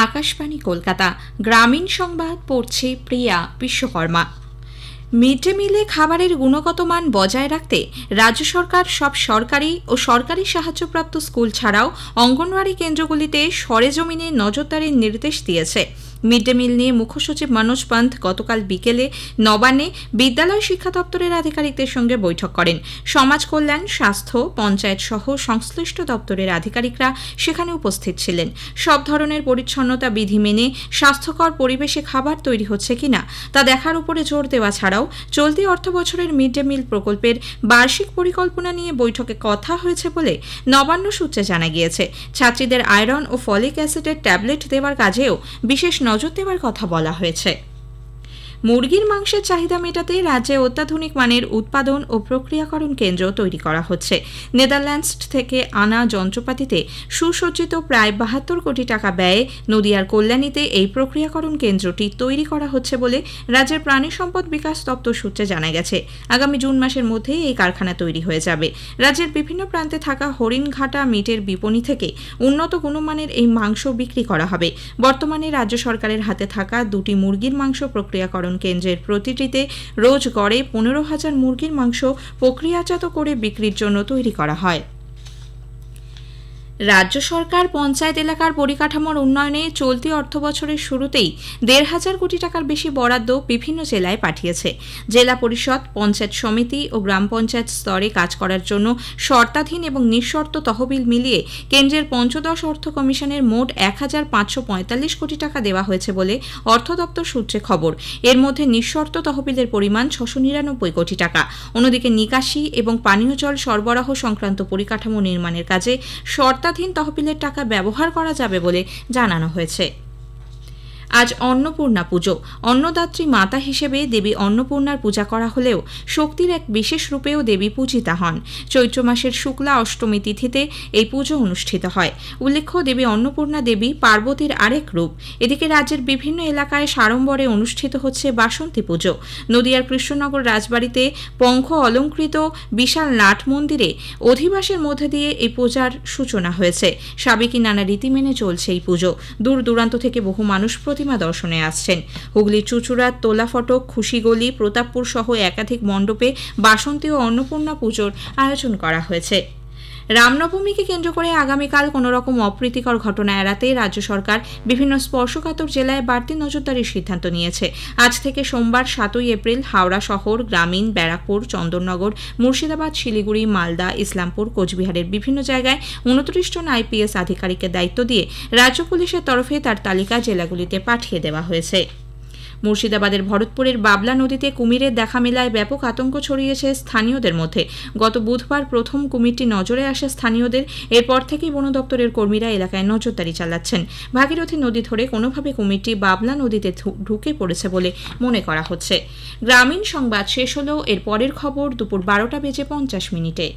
আকাশবাণী কলকাতা গ্রামীণ সংবাদ পড়ছে প্রিয়া বিশ্বকর্মা। মিড ডে মিলে খাবারের গুণগত মান বজায় রাখতে রাজ্য সরকার সব সরকারি ও সরকারি সাহায্যপ্রাপ্ত স্কুল ছাড়াও অঙ্গনওয়াড়ি কেন্দ্রগুলিতে সরেজমিনে নজরদারির নির্দেশ দিয়েছে। মিড ডে মিল নিয়ে মুখ্য সচিব মনোজ পান্থ গতকাল বিকেলে নবান্নে বিদ্যালয় শিক্ষা দপ্তরের আধিকারিকদের সঙ্গে বৈঠক করেন। সমাজ কল্যাণ, স্বাস্থ্য, পঞ্চায়েত সহ সংশ্লিষ্ট দপ্তরের আধিকারিকরা সেখানে উপস্থিত ছিলেন। সব ধরনের পরিচ্ছন্নতা বিধি মেনে স্বাস্থ্যকর পরিবেশে খাবার তৈরি হচ্ছে কিনা তা দেখার উপরে জোর দেওয়া ছাড়াও চলতি অর্থবছরের মিড ডে মিল প্রকল্পের বার্ষিক পরিকল্পনা নিয়ে বৈঠকে কথা হয়েছে বলে নবান্ন সূত্রে জানা গিয়েছে। ছাত্রীদের আয়রন ও ফলিক অ্যাসিডের ট্যাবলেট দেওয়ার কাজেও বিশেষ নজর দেওয়ার কথা বলা হয়েছে। মুরগির মাংসের চাহিদা মেটাতে রাজ্যে অত্যাধুনিক মানের উৎপাদন ও প্রক্রিয়াকরণ কেন্দ্র তৈরি করা হচ্ছে। নেদারল্যান্ডস থেকে আনা যন্ত্রপাতিতে সুসজ্জিত প্রায় ৭২ কোটি টাকা ব্যয়ে নদিয়ার কল্যাণীতে এই প্রক্রিয়াকরণ কেন্দ্রটি তৈরি করা হচ্ছে বলে রাজ্যের প্রাণী সম্পদ বিকাশ দপ্তর সূত্রে জানা গেছে। আগামী জুন মাসের মধ্যেই এই কারখানা তৈরি হয়ে যাবে। রাজ্যের বিভিন্ন প্রান্তে থাকা হরিণঘাটা মিটের বিপণী থেকে উন্নত গুণমানের এই মাংস বিক্রি করা হবে। বর্তমানে রাজ্য সরকারের হাতে থাকা ২টি মুরগির মাংস প্রক্রিয়াকরণ কেন্দ্রের প্রতিটিতে রোজ গড়ে ১৫,০০০ মুরগির মাংস প্রক্রিয়াজাত করে বিক্রির জন্য তৈরি করা হয়। রাজ্য সরকার পঞ্চায়েত এলাকার পরিকাঠামোর উন্নয়নে চলতি অর্থবছরের শুরুতেই ১৫০০ কোটি টাকার বেশি বরাদ্দ বিভিন্ন জেলায় পাঠিয়েছে। জেলা পরিষদ, পঞ্চায়েত সমিতি ও গ্রাম পঞ্চায়েত স্তরে কাজ করার জন্য শর্তাধীন এবং নিঃশর্ত তহবিল মিলিয়ে কেন্দ্রের পঞ্চদশ অর্থ কমিশনের মোট ১৫৪৫ কোটি টাকা দেওয়া হয়েছে বলে অর্থ দপ্তর সূত্রে খবর। এর মধ্যে নিঃশর্ত তহবিলের পরিমাণ ৬৯৯ কোটি টাকা। অন্যদিকে নিকাশি এবং পানীয় জল সরবরাহ সংক্রান্ত পরিকাঠামো নির্মাণের কাজে শর্তাধীন তহবিলের টাকা ব্যবহার করা যাবে বলে জানানো হয়েছে। আজ অন্নপূর্ণা পুজো। অন্নদাত্রী মাতা হিসেবে দেবী অন্নপূর্ণার পূজা করা হলেও শক্তির এক বিশেষ রূপেও দেবী পূজিতা হন। চৈত্র মাসের শুক্লা অষ্টমী তিথিতে এই পুজো অনুষ্ঠিত হয়। উল্লেখ্য, দেবী অন্নপূর্ণা দেবী পার্বতীর আরেক রূপ। এদিকে রাজ্যের বিভিন্ন এলাকায় সাড়ম্বরে অনুষ্ঠিত হচ্ছে বাসন্তী পুজো। নদিয়ার কৃষ্ণনগর রাজবাড়িতে পঙ্খ অলঙ্কৃত বিশাল নাট মন্দিরে অধিবাসের মধ্যে দিয়ে এই পূজার সূচনা হয়েছে। সাবেকি নানা রীতি মেনে চলছে এই পুজো। দূর দূরান্ত থেকে বহু মানুষ প্রতিমা দর্শনে আসছেন। হুগলির চুচুড়ার তোলাফটক, খুশিগলি, প্রতাপপুর সহ একাধিক মণ্ডপে বাসন্তী ও অন্নপূর্ণা পুজোর আয়োজন করা হয়েছে। রামনবমীকে কেন্দ্র করে আগামীকাল কোনো রকম অপ্রীতিকর ঘটনা এড়াতে রাজ্য সরকার বিভিন্ন স্পর্শকাতর জেলায় বাড়তি নজরদারির সিদ্ধান্ত নিয়েছে। আজ থেকে সোমবার ৭ই এপ্রিল হাওড়া শহর, গ্রামীণ, ব্যারাকপুর, চন্দননগর, মুর্শিদাবাদ, শিলিগুড়ি, মালদা, ইসলামপুর, কোচবিহারের বিভিন্ন জায়গায় ২৯ জন আইপিএস আধিকারিকের দায়িত্ব দিয়ে রাজ্য পুলিশের তরফে তার তালিকা জেলাগুলিতে পাঠিয়ে দেওয়া হয়েছে। মুর্শিদাবাদের ভরতপুরের বাবলা নদীতে কুমিরের দেখা মেলায় ব্যাপক আতঙ্ক ছড়িয়েছে স্থানীয়দের মধ্যে। গত বুধবার প্রথম কুমিরটি নজরে আসে স্থানীয়দের। এরপর থেকেই বন দপ্তরের কর্মীরা এলাকায় নজরদারি চালাচ্ছেন। ভাগীরথী নদী ধরে কোনোভাবে কুমিরটি বাবলা নদীতে ঢুকে পড়েছে বলে মনে করা হচ্ছে। গ্রামীণ সংবাদ শেষ হলেও এর পরের খবর দুপুর ১২টা বেজে ৫০ মিনিটে।